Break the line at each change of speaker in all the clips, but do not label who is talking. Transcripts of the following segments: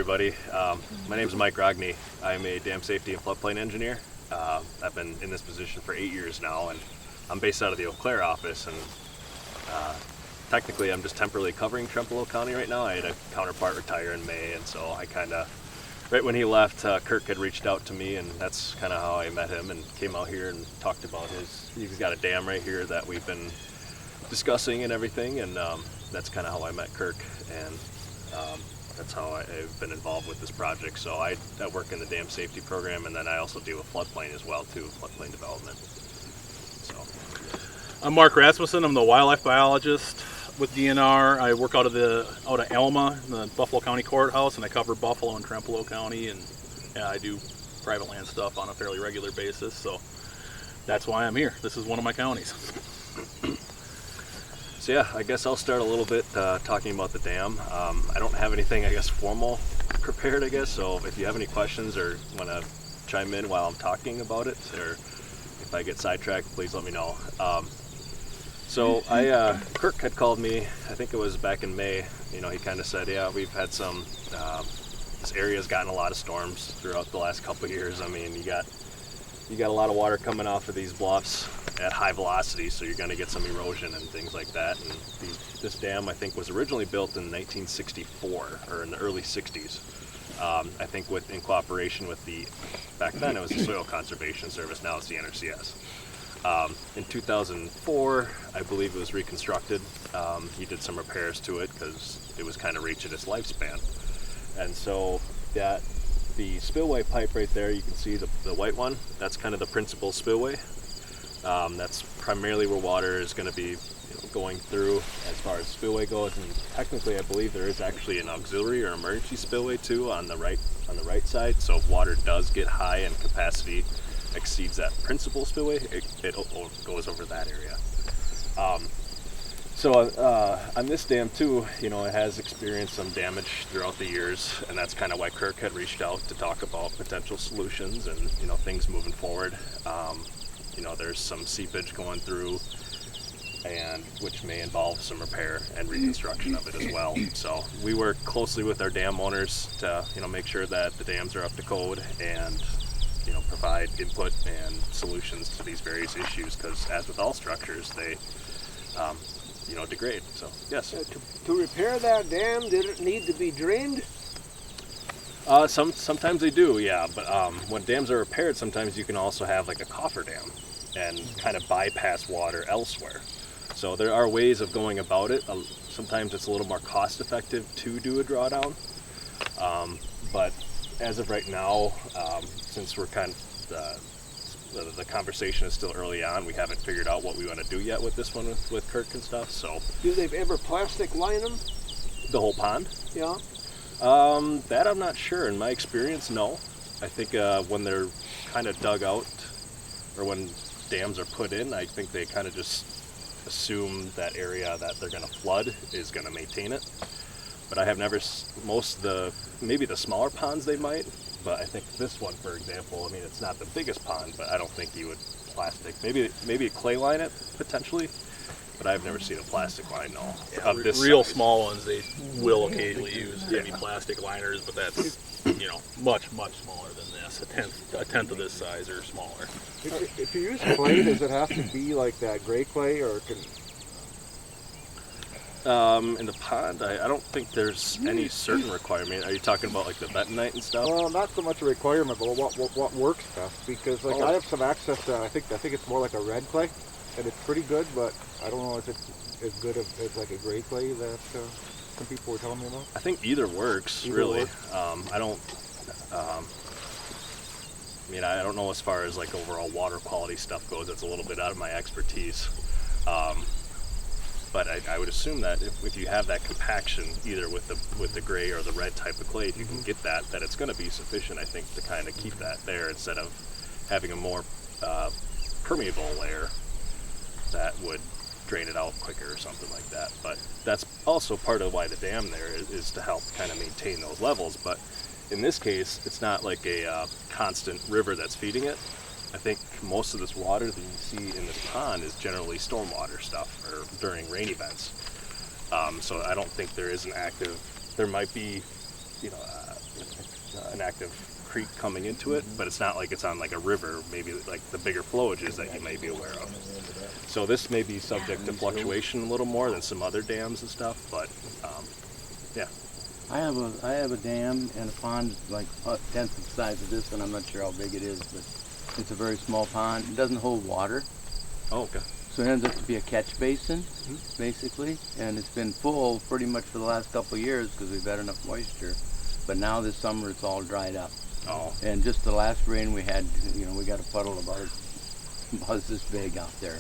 Everybody. My name is Mike Rogney. I'm a dam safety and floodplain engineer. I've been in this position for 8 years now, and I'm based out of the Eau Claire office. And technically, I'm just temporarily covering Trempealeau County right now. I had a counterpart retire in May, and so I right when he left, Kirk had reached out to me, and that's kind of how I met him and came out here and talked about he's got a dam right here that we've been discussing and everything, and that's kind of how I met Kirk, and that's how I've been involved with this project. So I work in the dam safety program, and then I also deal with floodplain as well too, floodplain development. So
I'm Mark Rasmussen. I'm the wildlife biologist with DNR. I work out of Alma, in the Buffalo County Courthouse, and I cover Buffalo and Trempealeau County, and I do private land stuff on a fairly regular basis. So that's why I'm here. This is one of my counties.
So yeah, I guess I'll start a little bit talking about the dam. I don't have anything, formal prepared, So if you have any questions or want to chime in while I'm talking about it, or if I get sidetracked, please let me know. Kirk had called me, I think it was back in May. He kind of said, yeah, we've had this area's gotten a lot of storms throughout the last couple of years. I mean, you got a lot of water coming off of these bluffs at high velocity, so you're going to get some erosion and things like that. And this dam, I think, was originally built in 1964 or in the early 60s. I think in cooperation with back then it was the Soil Conservation Service, now it's the NRCS. In 2004, I believe it was reconstructed. He did some repairs to it because it was kind of reaching its lifespan. And so the spillway pipe right there, you can see the white one, that's kind of the principal spillway. That's primarily where water is going to be going through as far as spillway goes, and technically I believe there is actually an auxiliary or emergency spillway too on the right side. So if water does get high and capacity exceeds that principal spillway, it goes over that area. On this dam too, it has experienced some damage throughout the years, and that's kind of why Kirk had reached out to talk about potential solutions and things moving forward. There's some seepage going through, and which may involve some repair and reconstruction of it as well. So we work closely with our dam owners to make sure that the dams are up to code and provide input and solutions to these various issues, because as with all structures, they degrade. So yes.
To repair that dam, did it need to be drained?
Sometimes they do, yeah. But when dams are repaired, sometimes you can also have like a coffer dam and kind of bypass water elsewhere. So there are ways of going about it. Sometimes it's a little more cost effective to do a drawdown. But as of right now, since we're kind of the conversation is still early on, we haven't figured out what we want to do yet with this one with Kirk and stuff. So
do they ever plastic line them?
The whole pond?
Yeah.
That I'm not sure. In my experience, no. I think when they're kind of dug out, or when dams are put in, I think they kind of just assume that area that they're going to flood is going to maintain it. But I have never, maybe the smaller ponds they might, but I think this one, for example, it's not the biggest pond, but I don't think you would plastic. Maybe clay line it, potentially. But I've never seen a plastic line, no.
Yeah,
of this
real
size.
Small ones, they will occasionally use heavy plastic liners, but that's much smaller than this. A tenth of this size or smaller.
If you use clay, does it have to be like that gray clay, or can?
In the pond, I don't think there's any certain requirement. Are you talking about like the bentonite and stuff?
Well, not so much a requirement, but what works best. Because I have some access to, I think it's more like a red clay, and it's pretty good, but I don't know if it's as good as like a gray clay that some people were telling me about.
I think either works, really. I don't know as far as like overall water quality stuff goes. It's a little bit out of my expertise. But I would assume that if you have that compaction, either with the gray or the red type of clay, if you can get that it's going to be sufficient, I think, to kind of keep that there instead of having a more permeable layer that would drain it out quicker or something like that. But that's also part of why the dam there is to help kind of maintain those levels. But in this case, it's not like a constant river that's feeding it. I think most of this water that you see in this pond is generally stormwater stuff or during rain events. So I don't think there is an active, there might be, an active creek coming into it, but it's not like it's on like a river, maybe like the bigger flowages that you may be aware of. So this may be subject to fluctuation a little more than some other dams and stuff, but yeah.
I have a dam and a pond like a tenth the size of this one. I'm not sure how big it is, but it's a very small pond. It doesn't hold water,
Oh, okay.
so it ends up to be a catch basin, basically. And it's been full pretty much for the last couple of years because we've had enough moisture. But now this summer it's all dried up.
Oh,
And just the last rain we had, we got a puddle about this big out there.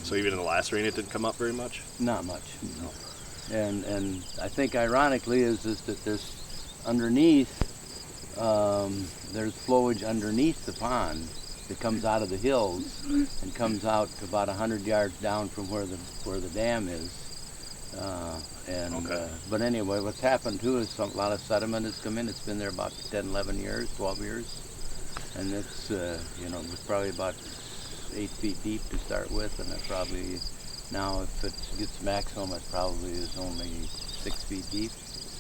so even in the last rain, it didn't come up very much?
Not much, no. And I think ironically is that there's underneath, there's flowage underneath the pond that comes out of the hills and comes out to about 100 yards down from where the dam is.
Okay.
But anyway, what's happened too is a lot of sediment has come in. It's been there about 10, 11 years, 12 years. And it's, it's probably about 8 feet deep to start with, and it probably, now if it gets maximum, it probably is only 6 feet deep.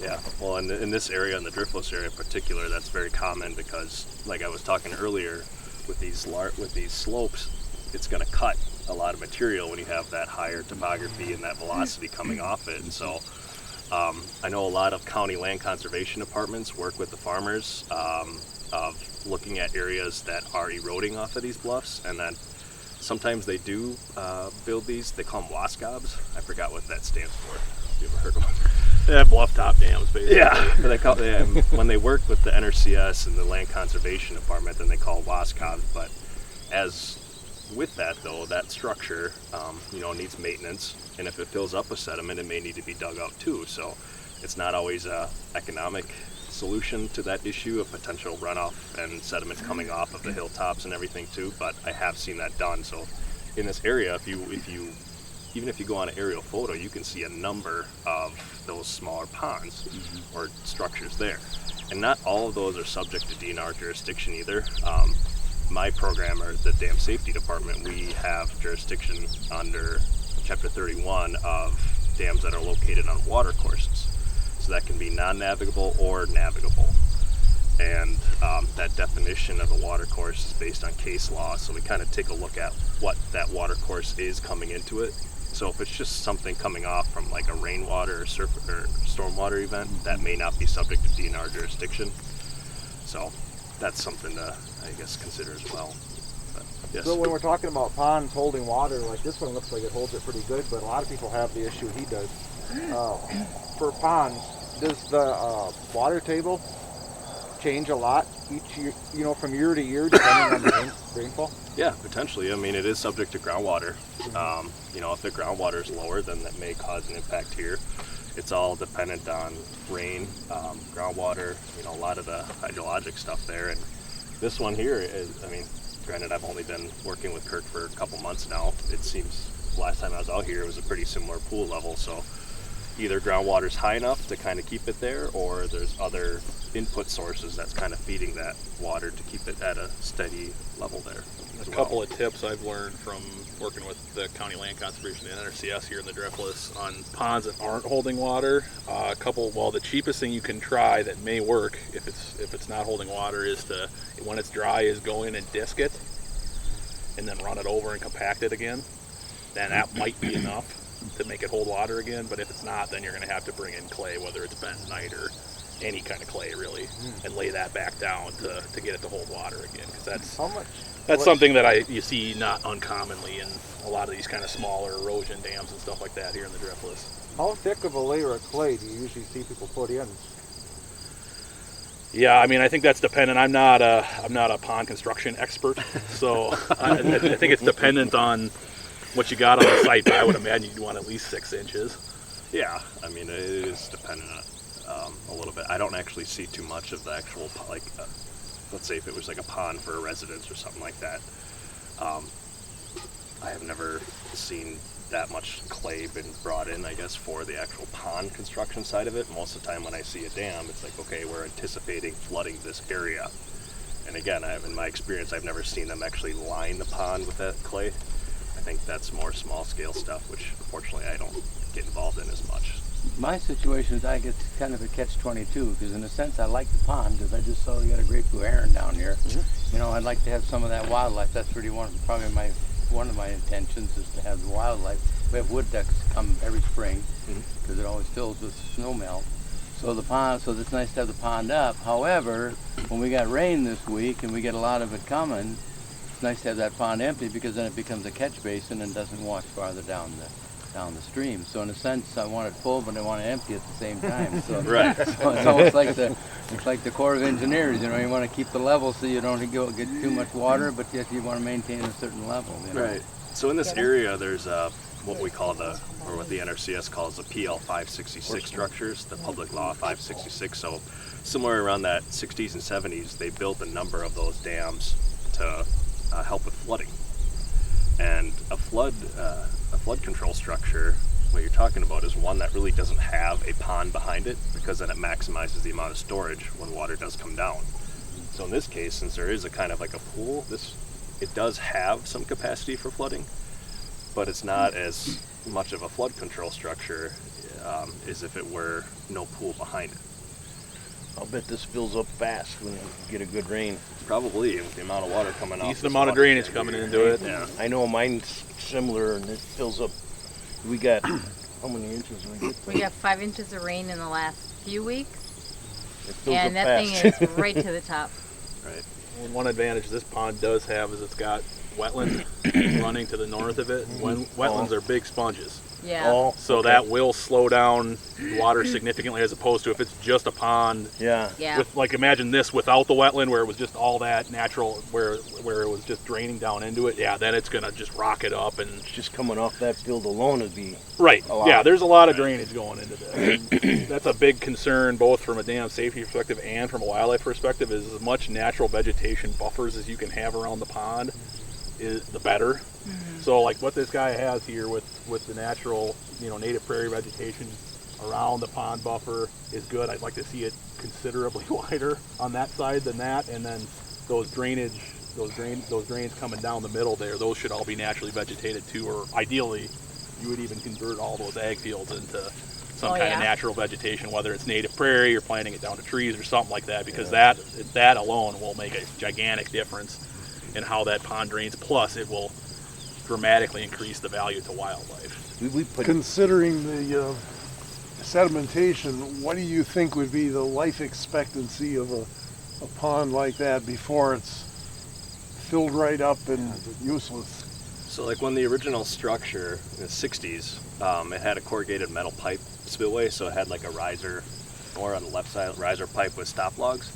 Yeah, well, in this area, in the Driftless area in particular, that's very common because, like I was talking earlier, with these slopes, it's going to cut a lot of material when you have that higher topography and that velocity coming off it. And so I know a lot of county land conservation departments work with the farmers of looking at areas that are eroding off of these bluffs, and then sometimes they do build these. They call them wascobs. I forgot what that stands for. Have you ever heard of them?
Yeah, bluff top dams, basically.
Yeah, but they call, when they work with the NRCS and the Land Conservation Department, then they call wascobs. But as with that, though, that structure, needs maintenance, and if it fills up with sediment, it may need to be dug out too. So it's not always a economic solution to that issue of potential runoff and sediment coming off of the hilltops and everything too. But I have seen that done. So in this area, even if you go on an aerial photo, you can see a number of those smaller ponds or structures there. And not all of those are subject to DNR jurisdiction either. My program, or the Dam Safety Department, we have jurisdiction under Chapter 31 of dams that are located on water courses. So that can be non-navigable or navigable. And that definition of a water course is based on case law. So we kind of take a look at what that water course is coming into it. So if it's just something coming off from like a rainwater or stormwater event, that may not be subject to DNR jurisdiction. So that's something to, I guess, consider as well. But, yes.
So when we're talking about ponds holding water, like this one looks like it holds it pretty good, but a lot of people have the issue he does. For ponds, does the water table change a lot each year, from year to year, depending on the rainfall?
Yeah, potentially. I mean, it is subject to groundwater. If the groundwater is lower, then that may cause an impact here. It's all dependent on rain, groundwater, a lot of the hydrologic stuff there. And this one here is, granted, I've only been working with Kirk for a couple months now. It seems last time I was out here, it was a pretty similar pool level. So either groundwater's high enough to kind of keep it there, or there's other input sources that's kind of feeding that water to keep it at a steady level there.
A couple of tips I've learned from working with the County Land Conservation and NRCS here in the Driftless on ponds that aren't holding water. The cheapest thing you can try that may work if it's not holding water is to, when it's dry, is go in and disc it and then run it over and compact it again. Then that might be enough to make it hold water again, but if it's not, then you're going to have to bring in clay, whether it's bentonite or any kind of clay really, and lay that back down to get it to hold water again, because that's something that you see not uncommonly in a lot of these kind of smaller erosion dams and stuff like that here in the Driftless.
How thick of a layer of clay do you usually see people put in?
Yeah, I think that's dependent. I'm not a pond construction expert, so I think it's dependent on what you got on the site, but I would imagine you'd want at least 6 inches.
Yeah, it is dependent on a little bit. I don't actually see too much of the actual, let's say if it was like a pond for a residence or something like that. I have never seen that much clay been brought in, I guess, for the actual pond construction side of it. Most of the time when I see a dam, it's like, okay, we're anticipating flooding this area. And again, in my experience, I've never seen them actually line the pond with that clay. I think that's more small scale stuff, which unfortunately I don't get involved in as much.
My situation is I get kind of a catch-22 because in a sense I like the pond because I just saw we got a great blue heron down here. You know, I'd like to have some of that wildlife. That's really one of my intentions is to have the wildlife. We have wood ducks come every spring because it always fills with snow melt. So the pond, so it's nice to have the pond up. However, when we got rain this week and we get a lot of it coming, it's nice to have that pond empty because then it becomes a catch basin and doesn't wash farther down the stream. So in a sense, I want it full, but I want it empty at the same time. So,
Right.
so it's almost like the Corps of Engineers. You know, you want to keep the level so you don't get too much water, but yet you want to maintain a certain level. You know?
Right. So in this area, there's what we call what the NRCS calls the PL 566 structures, the Public Law 566. So somewhere around that 60s and 70s, they built a number of those dams to help with flooding. And a flood control structure, what you're talking about, is one that really doesn't have a pond behind it, because then it maximizes the amount of storage when water does come down. So in this case, since there is a kind of like a pool, it does have some capacity for flooding, but it's not as much of a flood control structure as if it were no pool behind it.
I'll bet this fills up fast when you get a good rain.
Probably, with the amount of water coming off.
Decent amount of drainage coming into it.
Yeah.
I know mine's similar, and it fills up. We got, how many inches do we get?
We got 5 inches of rain in the last few weeks,
It fills
and
up
that
fast.
thing is right to the top.
Right.
And one advantage this pond does have is it's got wetlands running to the north of it. When wetlands are big sponges.
Yeah.
Oh,
So
okay.
that will slow down the water significantly, as opposed to if it's just a pond.
Yeah.
Yeah.
With, like, imagine this without the wetland, where it was just all that natural, where it was just draining down into it. Yeah, then it's gonna just rock it up and.
Just coming off that field alone would be.
Right.
A lot.
Yeah, there's a lot of drainage going into this. And that's a big concern, both from a dam safety perspective and from a wildlife perspective. Is as much natural vegetation buffers as you can have around the pond, is the better. So, like what this guy has here with the natural, native prairie vegetation around the pond buffer is good. I'd like to see it considerably wider on that side than that, and then those drains coming down the middle there, those should all be naturally vegetated too, or ideally, you would even convert all those ag fields into some kind of natural vegetation, whether it's native prairie or planting it down to trees or something like that, because that alone will make a gigantic difference in how that pond drains. Plus, it will dramatically increase the value to wildlife.
We put
Considering the sedimentation, what do you think would be the life expectancy of a pond like that before it's filled right up and useless?
So like when the original structure in the 60s, it had a corrugated metal pipe spillway, so it had like a riser, or on the left side, riser pipe with stop logs,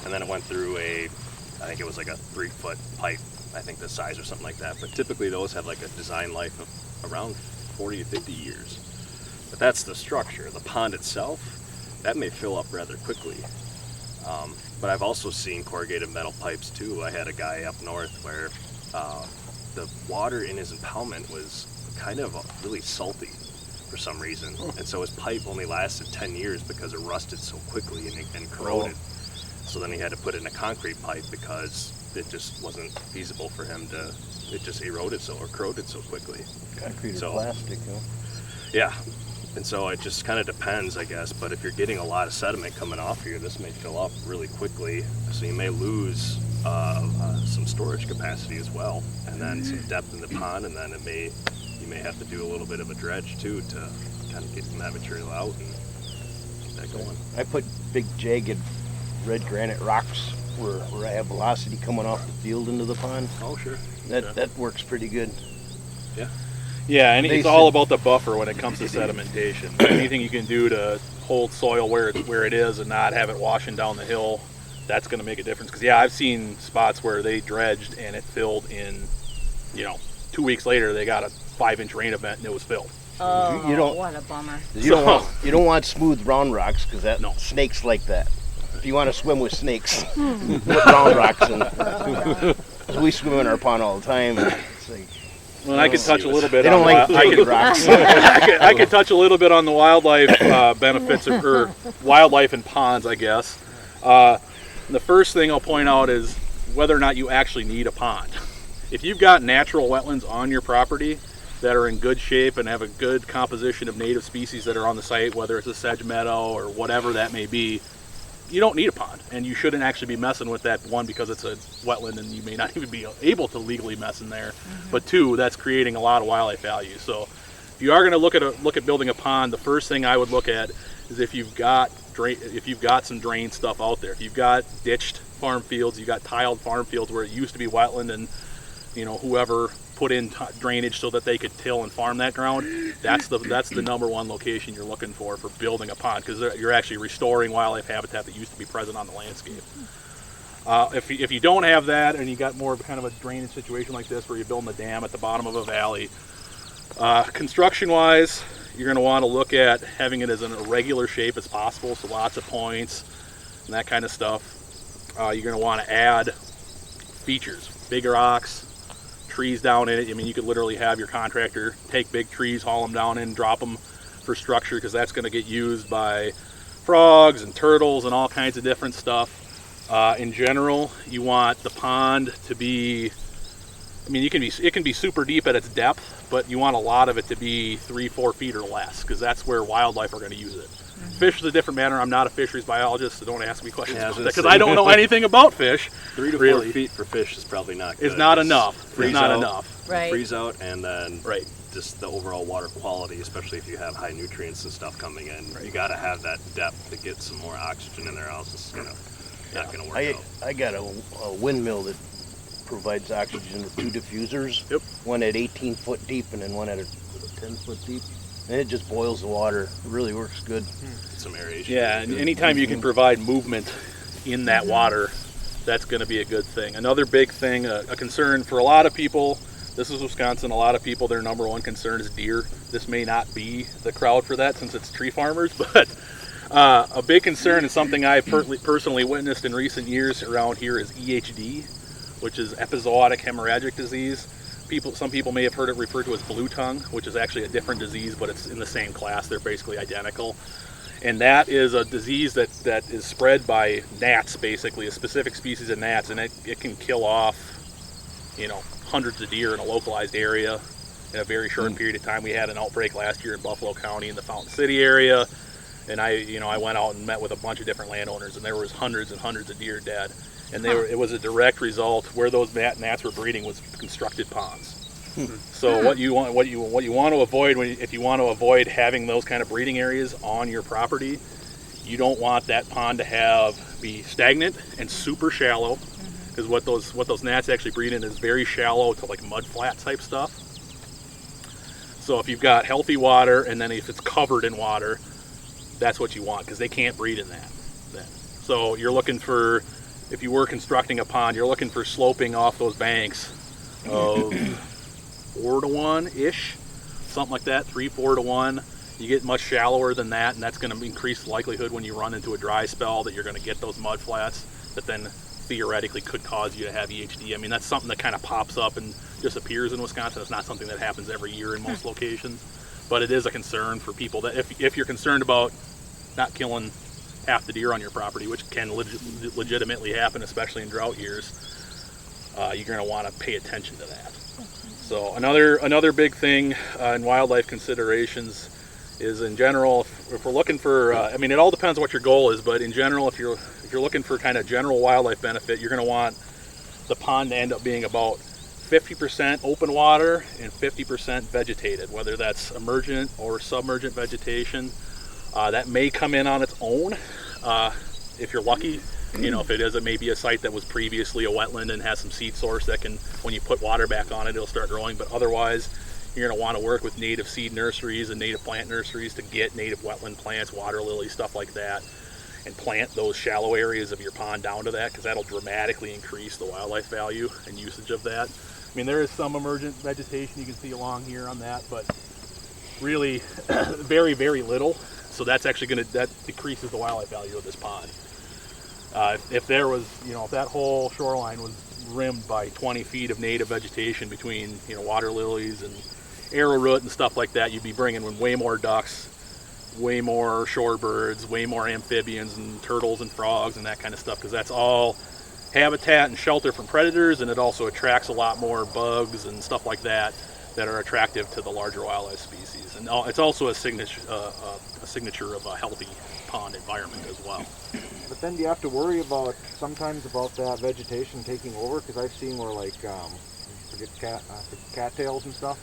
and then it went through I think it was like a 3-foot pipe, I think the size or something like that. But typically those have like a design life of around 40 to 50 years. But that's the structure. The pond itself, that may fill up rather quickly. But I've also seen corrugated metal pipes too. I had a guy up north where the water in his impoundment was kind of really salty for some reason. And so his pipe only lasted 10 years because it rusted so quickly and corroded. So then he had to put in a concrete pipe because it just wasn't feasible for him it just eroded or corroded so quickly.
concrete
So-
or plastic, huh?
Yeah. And so it just kind of depends, I guess. But if you're getting a lot of sediment coming off here, this may fill up really quickly. So you may lose some storage capacity as well, and then some depth in the pond, and then you may have to do a little bit of a dredge too to kind of get that material out and keep that going.
I put big jagged red granite rocks where I have velocity coming off the field into the pond.
Oh, sure.
That works pretty good.
Yeah.
Yeah, and
They
it's all
said-
about the buffer when it comes to sedimentation. Anything you can do to hold soil where it is and not have it washing down the hill, that's going to make a difference. Because I've seen spots where they dredged and it filled in, 2 weeks later they got a 5-inch rain event and it was filled.
Oh,
You don't-
what a bummer.
You don't want smooth round rocks because
No.
snakes like that. If you want to swim with snakes, put round rocks in. 'Cause we swim in our pond all the time. And it's like,
Well, I could touch a little bit.
they don't
on
like
I
jagged
could,
rocks.
I could touch a little bit on the wildlife benefits or wildlife in ponds, I guess. The first thing I'll point out is whether or not you actually need a pond. If you've got natural wetlands on your property, that are in good shape and have a good composition of native species that are on the site, whether it's a sedge meadow or whatever that may be, you don't need a pond, and you shouldn't actually be messing with that, one, because it's a wetland and you may not even be able to legally mess in there, but two, that's creating a lot of wildlife value. So if you are going to look at building a pond, the first thing I would look at is if you've got some drained stuff out there. If you've got ditched farm fields, you've got tiled farm fields where it used to be wetland, and whoever put in drainage so that they could till and farm that ground, that's the number one location you're looking for building a pond, because you're actually restoring wildlife habitat that used to be present on the landscape. If you don't have that, and you got more of kind of a drainage situation like this where you're building a dam at the bottom of a valley, construction wise, you're going to want to look at having it as an irregular shape as possible, so lots of points and that kind of stuff. You're going to want to add features, big rocks, trees down in it. I mean, you could literally have your contractor take big trees, haul them down in, drop them for structure, because that's going to get used by frogs and turtles and all kinds of different stuff. In general, you want the pond to be, I mean, it can be super deep at its depth, but you want a lot of it to be 3-4 feet or less, because that's where wildlife are going to use it. Fish is a different matter. I'm not a fisheries biologist, so don't ask me questions about that, because I don't know anything about fish.
3 to 4
really.
feet for fish is probably not good.
It's not
Just
enough. It's not enough.
Right.
Freeze out, and then
Right.
just the overall water quality, especially if you have high nutrients and stuff coming in. You got to have that depth to get some more oxygen in there, else it's not going to work out.
I got a windmill that provides oxygen with 2 diffusers.
Yep.
One at 18 foot deep and then one at 10 foot deep. And it just boils the water. It really works good.
Some aeration.
Yeah, and anytime you can provide movement in that water, that's going to be a good thing. Another big thing, a concern for a lot of people, this is Wisconsin, a lot of people, their number one concern is deer. This may not be the crowd for that since it's tree farmers, but a big concern and something I've personally witnessed in recent years around here is EHD, which is epizootic hemorrhagic disease. Some people may have heard it referred to as blue tongue, which is actually a different disease, but it's in the same class. They're basically identical. And that is a disease that is spread by gnats, basically, a specific species of gnats, and it can kill off, hundreds of deer in a localized area in a very short period of time. We had an outbreak last year in Buffalo County in the Fountain City area, and I went out and met with a bunch of different landowners, and there was hundreds and hundreds of deer dead. And it was a direct result where those gnats were breeding was constructed ponds. So what you want to avoid if you want to avoid having those kind of breeding areas on your property, you don't want that pond to be stagnant and super shallow, because what those gnats actually breed in is very shallow to like mud flat type stuff. So if you've got healthy water and then if it's covered in water, that's what you want, because they can't breed in that then. So you're looking for, if you were constructing a pond, you're looking for sloping off those banks of 4 to 1-ish, something like that, 3-4 to 1. You get much shallower than that, and that's going to increase the likelihood when you run into a dry spell that you're going to get those mud flats that then theoretically could cause you to have EHD. I mean, that's something that kind of pops up and disappears in Wisconsin. It's not something that happens every year in most locations, but it is a concern for people that if you're concerned about not killing half the deer on your property, which can legitimately happen, especially in drought years, you're going to want to pay attention to that. So another big thing in wildlife considerations is, in general, if we're looking for, it all depends on what your goal is, but in general, if you're looking for kind of general wildlife benefit, you're going to want the pond to end up being about 50% open water and 50% vegetated, whether that's emergent or submergent vegetation. That may come in on its own if you're lucky. If it may be a site that was previously a wetland and has some seed source that can, when you put water back on it, it'll start growing. But otherwise, you're going to want to work with native seed nurseries and native plant nurseries to get native wetland plants, water lilies, stuff like that, and plant those shallow areas of your pond down to that, because that'll dramatically increase the wildlife value and usage of that. I mean, there is some emergent vegetation you can see along here on that, but really very, very little. So that's actually that decreases the wildlife value of this pond. If there was, if that whole shoreline was rimmed by 20 feet of native vegetation between, water lilies and arrowroot and stuff like that, you'd be bringing in way more ducks, way more shorebirds, way more amphibians and turtles and frogs and that kind of stuff, because that's all habitat and shelter from predators, and it also attracts a lot more bugs and stuff like that that are attractive to the larger wildlife species. And it's also a signature of a healthy pond environment as well.
But then do you have to worry about sometimes about that vegetation taking over? Because I've seen where like forget cattails and stuff.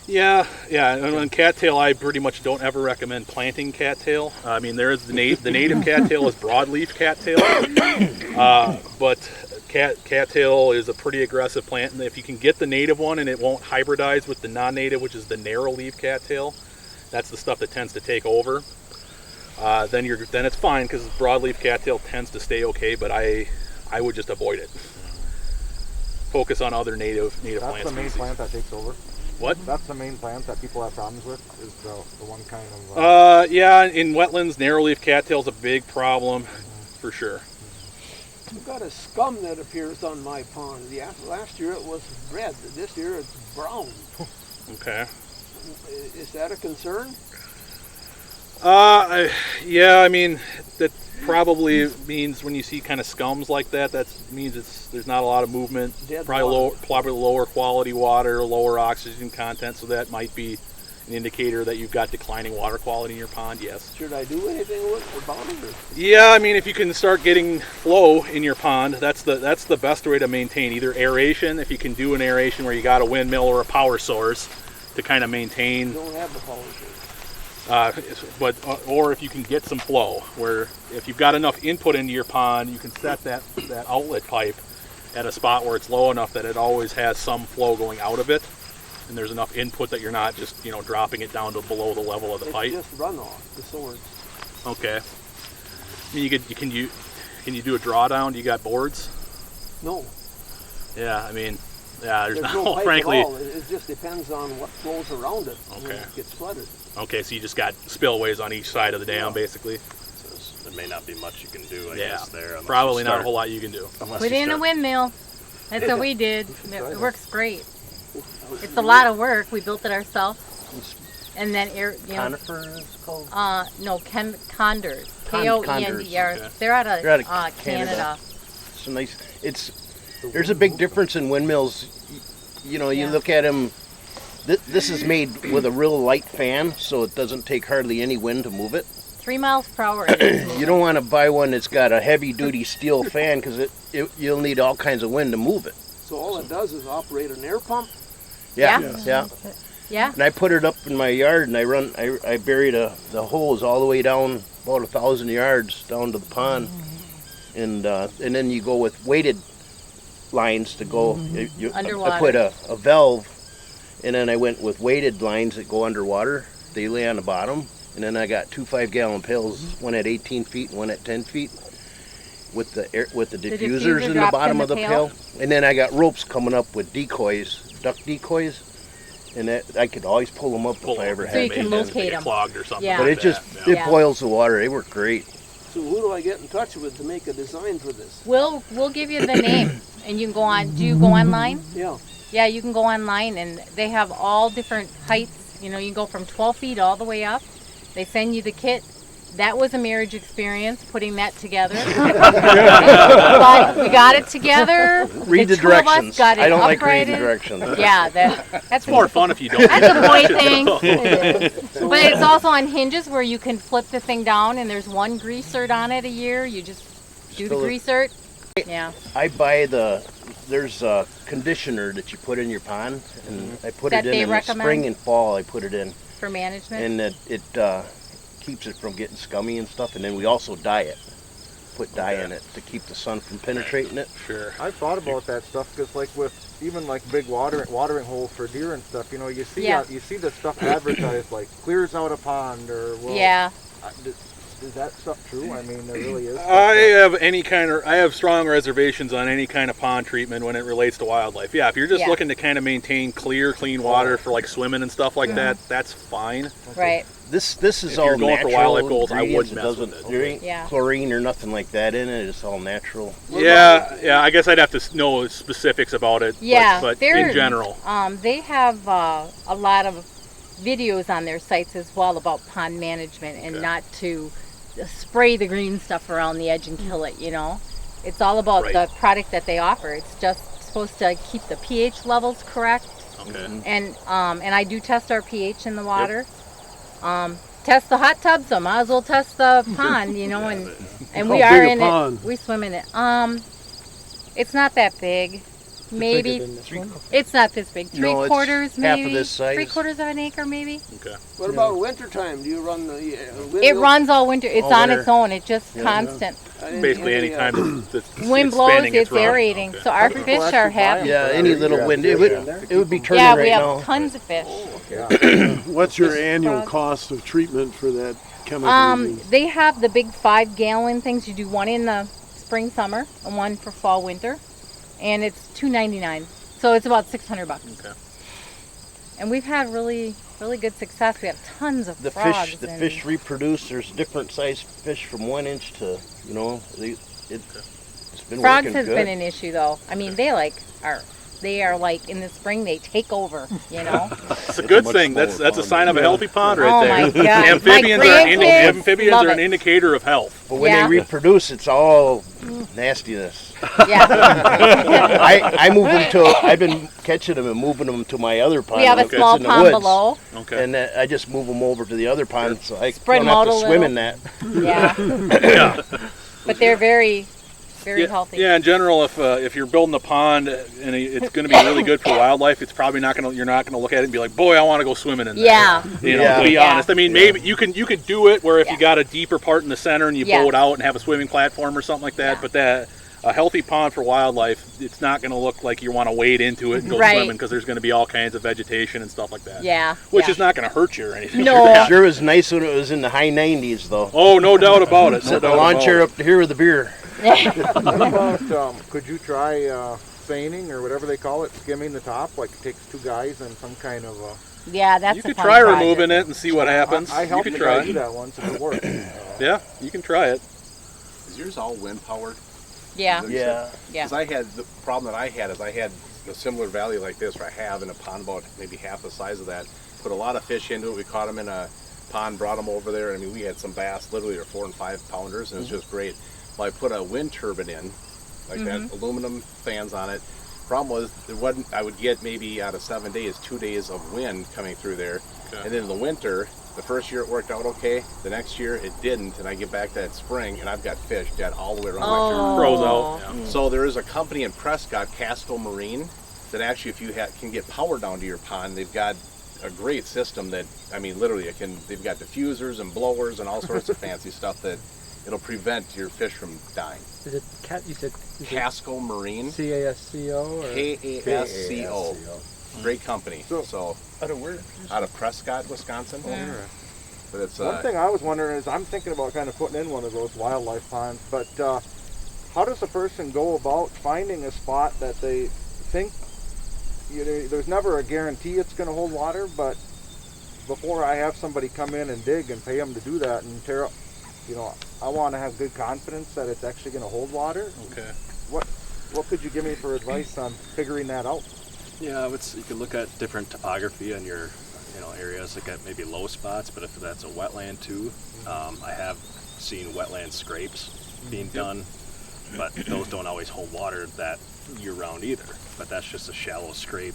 Yeah. And on cattail, I pretty much don't ever recommend planting cattail. I mean, there is the native cattail is broadleaf cattail, but cattail is a pretty aggressive plant, and if you can get the native one and it won't hybridize with the non-native, which is the narrow leaf cattail, that's the stuff that tends to take over. Then it's fine because broadleaf cattail tends to stay okay, but I would just avoid it. Focus on other native
That's
plant
the main
species.
plant that takes over.
What?
That's the main plant that people have problems with. Is the one kind of.
Yeah, in wetlands, narrowleaf cattail is a big problem, for sure.
We've got a scum that appears on my pond. Last year it was red. This year it's brown.
Okay.
Is that a concern?
Yeah, I mean, that probably means when you see kind of scums like that, that means there's not a lot of movement.
Dead
Probably lower quality water, lower oxygen content, so that might be an indicator that you've got declining water quality in your pond, yes.
Should I do anything about it?
Yeah, I mean, if you can start getting flow in your pond, that's the best way to maintain either aeration, if you can do an aeration where you got a windmill or a power source to kind of maintain.
Don't have the power source.
Or if you can get some flow, where if you've got enough input into your pond, you can set that outlet pipe at a spot where it's low enough that it always has some flow going out of it, and there's enough input that you're not just dropping it down to below the level of the pipe.
It's just runoff, the source.
Okay. I mean, can you do a drawdown? Do you got boards?
No.
Yeah, I mean, yeah, there's
no
no,
pipe
frankly.
at all. It just depends on what flows around it when
Okay.
it gets flooded.
Okay, so you just got spillways on each side of the dam, basically.
So there may not be much you can do, I
Yeah,
guess, there. unless
probably
you
not a
start-
whole lot you can do.
unless
Put
you
in a
start-
windmill. That's what we did.
try
It
that.
works great. It's a lot of work. We built it ourselves. And then,
Conifer is called.
no, Condors.
Condors,
K-O-E-N-D-R.
okay.
They're out of,
They're out of
Canada.
It's a nice. There's a big difference in windmills. You
Yeah.
look at them. This is made with a real light fan, so it doesn't take hardly any wind to move it.
3 miles per hour. it is.
You don't want to buy one that's got a heavy-duty steel fan because you'll need all kinds of wind to move it.
So all it does is operate an air pump.
Yeah,
Yeah.
yeah.
Yeah.
And I put it up in my yard, and I buried the hose all the way down about 1,000 yards down to the pond, and then you go with weighted lines to go.
Underwater.
I put a valve, and then I went with weighted lines that go underwater. They lay on the bottom, and then I got 2 5-gallon pails, one at 18 feet and one at 10 feet, with the diffusers
diffuser
in the
drops
bottom
in
of
the
the
pail?
pail. And then I got ropes coming up with decoys, duck decoys, and that I could always pull them up if I ever
So
had
you can
to.
locate
They get
'em.
clogged or something.
Yeah.
But
like
it just
that, yeah.
it
Yeah.
boils the water. They work great.
So who do I get in touch with to make a design for this?
We'll give you the name, and you can go on. Do you go online?
Yeah.
Yeah, you can go online, and they have all different heights. You can go from 12 feet all the way up. They send you the kit. That was a marriage experience, putting that together. But we got it together.
Read the
two of us
directions.
got it
I don't like reading
uprighted.
directions.
Yeah, that's
It's more fun if you don't.
That's a boy thing. But it's also on hinges where you can flip the thing down, and there's one grease cert on it a year. You just do the
fill it.
grease cert. Yeah.
I buy there's a conditioner that you put in your pond, and I put
That
it
they
in the
recommend?
spring and fall. I put it in,
For management.
and it keeps it from getting scummy and stuff. And then we also dye it. Put dye in it to keep the sun from penetrating it.
Sure.
I've thought about that stuff because, like, with even like big watering holes for deer and stuff, you see
Yeah.
you see the stuff advertised like clears out a pond or
Yeah.
Is that stuff true? I mean, there really is.
I have strong reservations on any kind of pond treatment when it relates to wildlife. Yeah, if you're just
Yeah.
looking to kind of maintain clean water for like swimming and stuff like that, that's fine.
Right.
This is
If
all
you're going for
natural
wildlife goals, I
ingredients.
wouldn't
It
mess with
doesn't.
it.
There ain't
Yeah.
chlorine or nothing like that in it. It's all natural.
Yeah, I guess I'd have to know specifics about it.
Yeah,
but
they're-
in general,
They have a lot of videos on their sites as well about pond management and
Okay.
not to spray the green stuff around the edge and kill it, It's all about
Right.
the product that they offer. It's just supposed to keep the pH levels correct
Okay.
And I do test our pH in the water. Test the hot tub, so might as well test the pond, you know, and we
How
are
big a
in
pond?
it. We swim in it. It's not that big. Maybe it's not this big. Three
No, it's
quarters,
half of
maybe.
this size.
3/4 of an acre, maybe.
Okay.
What about winter time? Do you run the
It runs all winter. It's
All
on
winter.
its own. It's just constant.
Basically, any time it's
Wind blows,
expanding
it's
run.
aerating.
Okay.
So our
People
fish
actually
are
buy 'em
happy.
Yeah, any little wind, it would be turning
Yeah,
right
we have
now.
tons of fish.
What's your annual
frog.
cost of treatment for that chemical? you use?
They have the big 5-gallon things. You do one in the spring, summer, and one for fall, winter, and it's $2.99. So it's about $600.
Okay.
And we've had really good success. We have tons of
The
frogs.
fish, the
and
fish reproduce. There's different size fish from 1 inch to, you know, it's been
Frogs
working
has
good.
been an issue though. I mean, they are like in the spring they take over. You know.
It's a good thing. That's a sign of a healthy pond right
Oh
there.
my God.
Amphibians
My
are
grandkids love
an
it.
indicator of health.
But when
Yeah.
they reproduce, it's all nastiness.
Yeah.
I move them to. I've been catching them and moving them to my other pond.
We have a
that's
small
in the
pond
woods.
below.
Okay.
And I just move them over to the other pond, so I
Spread
don't
them
have
out
to
a
swim
little.
in that.
Yeah.
Yeah.
But they're very
Yeah,
healthy.
yeah, in general, if you're building a pond and it's going to be really good for wildlife, it's probably you're not gonna look at it and be like, boy, I want to go swimming in there.
Yeah.
You know,
Yeah.
to be
Yeah.
honest. I mean, maybe you could do it where if you
Yeah.
got a deeper part in the center and you
Yes.
bow it out and have a swimming platform or something like that.
Yeah.
But that a healthy pond for wildlife, it's not going to look like you want to wade into it and go
Right.
swimming because there's going to be all kinds of vegetation and stuff like that.
Yeah.
Which
yeah.
is not going to hurt you or anything.
No.
Sure was nice when it was in the high 90s, though.
Oh, no doubt about it. No
Sit in
doubt
the lawn
about
chair
it.
up here with the beer.
What about, could you try seining or whatever they call it, skimming the top? Like it takes 2 guys and some kind of
Yeah, that's
You
a
could
fun
try
project.
removing it and see what happens.
I
You
helped
could
the
try.
guy do that once and it worked.
Yeah, you can try it.
Is yours all wind powered?
Yeah.
Yeah.
Yeah.
Because I had, the problem that I had is I had a similar valley like this where I have in a pond about maybe half the size of that. Put a lot of fish into it. We caught them in a pond, brought them over there. I mean, we had some bass, literally are 4 and 5 pounders, and it was just great. Well, I put a wind turbine in, like that, aluminum fans on it. Problem was, there wasn't. I would get maybe out of 7 days, 2 days of wind coming through there,
Okay.
and then in the winter, the first year it worked out okay. The next year it didn't, and I get back that spring, and I've got fish dead all the way around my turbine.
Froze out. Yeah.
So there is a company in Prescott, Casco Marine, that actually, if you can get power down to your pond, they've got a great system that, I mean, literally, they've got diffusers and blowers and all sorts of fancy stuff that it'll prevent your fish from dying.
Is it cat? You said
Casco Marine,
CASCO or
Kasco, great company. So
out of where?
out of Prescott, Wisconsin. But it's
One thing I was wondering is I'm thinking about kind of putting in one of those wildlife ponds, but how does a person go about finding a spot that they think, there's never a guarantee it's going to hold water, but before I have somebody come in and dig and pay them to do that and tear up, I want to have good confidence that it's actually going to hold water.
Okay.
What could you give me for advice on figuring that out?
Yeah, you could look at different topography on your, areas, like at maybe low spots. But if that's a wetland too, I have seen wetland scrapes being done, but those don't always hold water that year-round either. But that's just a shallow scrape.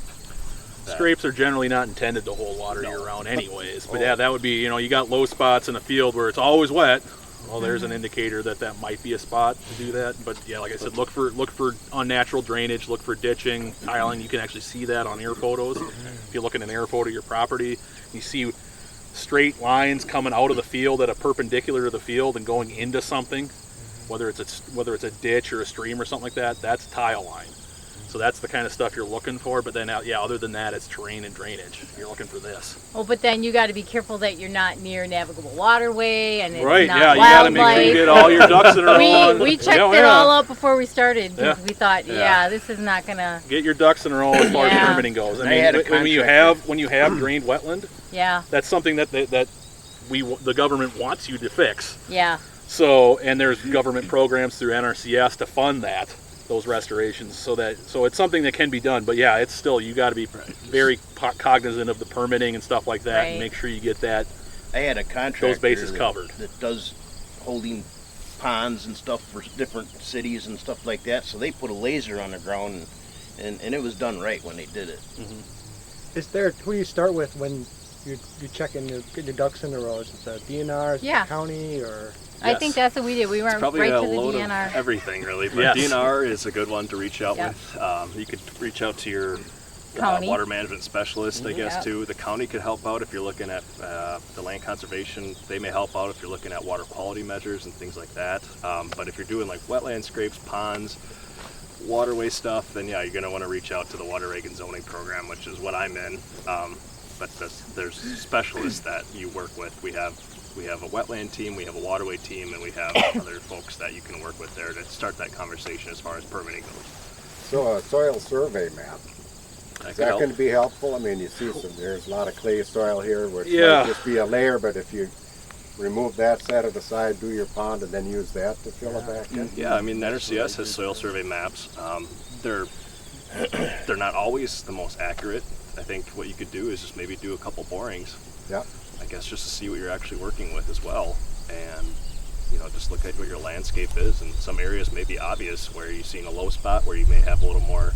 Scrapes are generally not intended to hold water
No.
year-round anyways. But yeah, that would be, you got low spots in a field where it's always wet. Well, there's an indicator that might be a spot to do that. But yeah, like I said, look for unnatural drainage, look for ditching, tiling. You can actually see that on air photos. If you look at an air photo of your property, you see straight lines coming out of the field that are perpendicular to the field and going into something, whether it's a ditch or a stream or something like that. That's tile line. So that's the kind of stuff you're looking for. But then, other than that, it's terrain and drainage. You're looking for this.
Oh, but then you got to be careful that you're not near navigable waterway and it's
Right,
not
yeah, you got to make sure you get all your ducks in a row.
We checked it all out before we started because
Yeah.
we thought,
Yeah.
this is not gonna.
Get your ducks in a row as far as
Yeah.
permitting goes. I
I
mean,
had a
when you have drained wetland,
Yeah,
that's something that the government wants you to fix.
yeah,
So, and there's government programs through NRCS to fund those restorations. So it's something that can be done. But yeah, it's still, you got to be very cognizant of the permitting and stuff like that,
Right.
and make sure you get that.
I had a contractor
Those bases covered.
that does holding ponds and stuff for different cities and stuff like that. So they put a laser on the ground, and it was done right when they did it.
Is there, who do you start with when you're checking, get your ducks in a row? Is it the DNR, is it
Yeah.
the county, or?
I think that's what we did. We went
Probably
right
a
to the
load
DNR.
of everything, really. But
Yes.
DNR is a good one to reach out
Yep.
with. You could reach out to your
County.
water management specialist, I guess,
Yep.
too. The county could help out if you're looking at the land conservation. They may help out if you're looking at water quality measures and things like that. But if you're doing like wetland scrapes, ponds, waterway stuff, then yeah, you're going to want to reach out to the Water Reg and Zoning Program, which is what I'm in. But there's specialists that you work with. We have a wetland team, we have a waterway team, and we have other folks that you can work with there to start that conversation as far as permitting goes.
So a soil survey map,
That
is
could
that
help.
going to be helpful? I mean, you see there's a lot of clay soil here, which
Yeah.
might just be a layer, but if you remove that, set it aside, do your pond, and then use that to fill it back in?
Yeah, I mean, the NRCS has soil survey maps. They're not always the most accurate. I think what you could do is just maybe do a couple borings,
Yeah.
I guess, just to see what you're actually working with as well. And, just look at what your landscape is. And some areas may be obvious where you're seeing a low spot where you may have a little more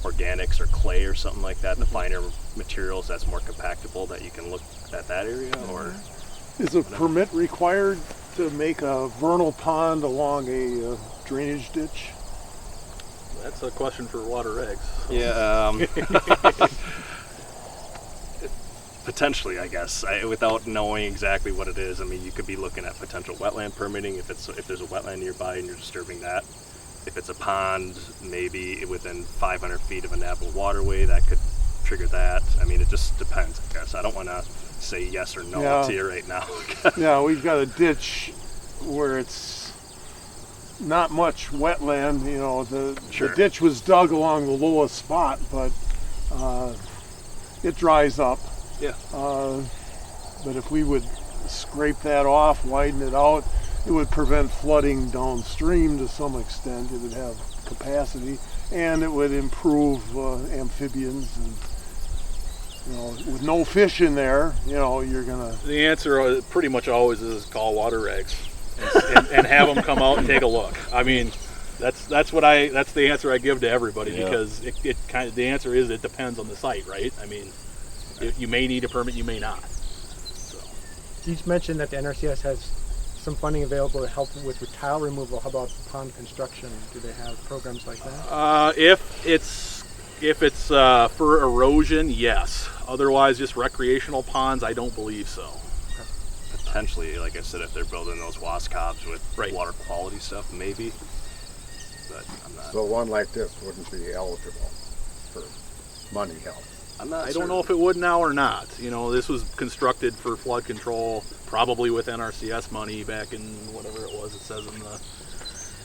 organics or clay or something like that, the finer materials that's more compactable, that you can look at that area. Or
Is a permit required to make a vernal pond along a drainage ditch?
That's a question for water regs.
yeah, potentially, I guess, without knowing exactly what it is. I mean, you could be looking at potential wetland permitting if there's a wetland nearby and you're disturbing that. If it's a pond, maybe within 500 feet of a navigable waterway, that could trigger that. I mean, it just depends, I guess. I don't want to say yes or no
Yeah.
to you right now.
Yeah, we've got a ditch where it's not much wetland,
Sure.
the ditch was dug along the lowest spot, but it dries up.
Yeah.
But if we would scrape that off, widen it out, it would prevent flooding downstream to some extent. It would have capacity, and it would improve amphibians. And with no fish in there, you're gonna.
The answer pretty much always is call water regs and have them come out and take a look. I mean, that's the answer I give to everybody, because it kind of, the answer is it depends on the site, right? I mean, you may need a permit, you may not. So.
You mentioned that the NRCS has some funding available to help with tile removal. How about pond construction? Do they have programs like that?
If it's for erosion, yes. Otherwise, just recreational ponds, I don't believe so.
Potentially, like I said, if they're building those wascobs with
Right.
water quality stuff, maybe. But I'm not.
So one like this wouldn't be eligible for money help.
I'm not.
I don't know if it would now or not. This was constructed for flood control, probably with NRCS money back in whatever it was. It says in the.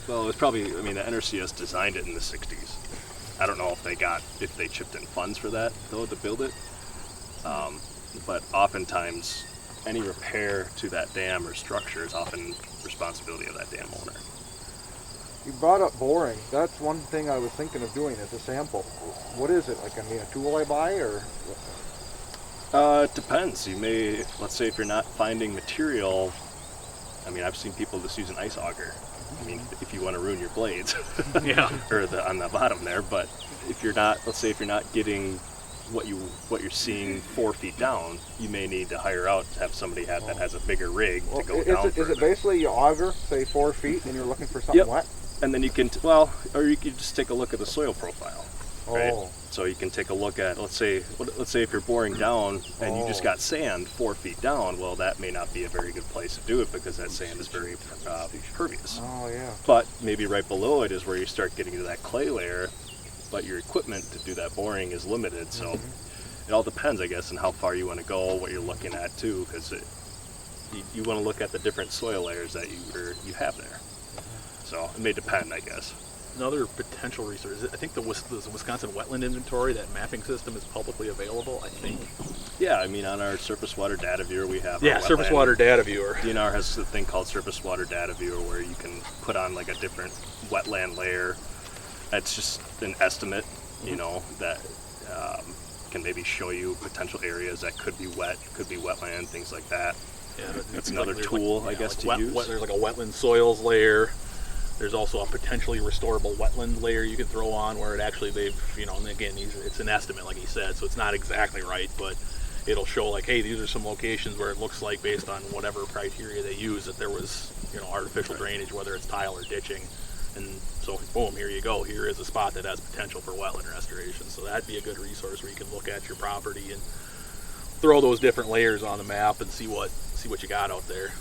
Well, it was probably. I mean, the NRCS designed it in the '60s. I don't know if they chipped in funds for that though to build it. But oftentimes, any repair to that dam or structure is often responsibility of that dam owner.
You brought up boring. That's one thing I was thinking of doing as a sample. What is it? Like, a tool I buy, or?
It depends. You may, let's say, if you're not finding material. I mean, I've seen people just use an ice auger. I mean, if you want to ruin your blades,
Yeah.
or on the bottom there. But if you're not, let's say, if you're not getting what you're seeing 4 feet down, you may need to hire out to have somebody that has a bigger rig to go down.
Is it basically you auger, say 4 feet, and you're looking for something
Yep.
wet?
And then you can, or you can just take a look at the soil profile, right?
Oh.
So you can take a look at, let's say if you're boring down and you just got sand 4 feet down, well, that may not be a very good place to do it because that sand is very pervious.
Oh, yeah.
But maybe right below it is where you start getting to that clay layer, but your equipment to do that boring is limited. So it all depends, I guess, on how far you want to go, what you're looking at too, because you want to look at the different soil layers that you have there. So it may depend, I guess.
Another potential resource, I think the Wisconsin Wetland Inventory, that mapping system is publicly available, I think.
Yeah, I mean, on our surface water data viewer, we have
Yeah,
our
surface
wetland-
water data viewer.
DNR has a thing called surface water data viewer where you can put on like a different wetland layer. It's just an estimate, that can maybe show you potential areas that could be wet, could be wetland, things like that.
Yeah,
That's another tool, I guess, to use.
There's like a wetland soils layer. There's also a potentially restorable wetland layer you can throw on where it actually and again, it's an estimate, like he said, so it's not exactly right, but it'll show like, hey, these are some locations where it looks like based on whatever criteria they use that there was, artificial drainage, whether it's tile or ditching. And so, boom, here you go. Here is a spot that has potential for wetland restoration. So that'd be a good resource where you can look at your property and throw those different layers on the map and see what you got out there.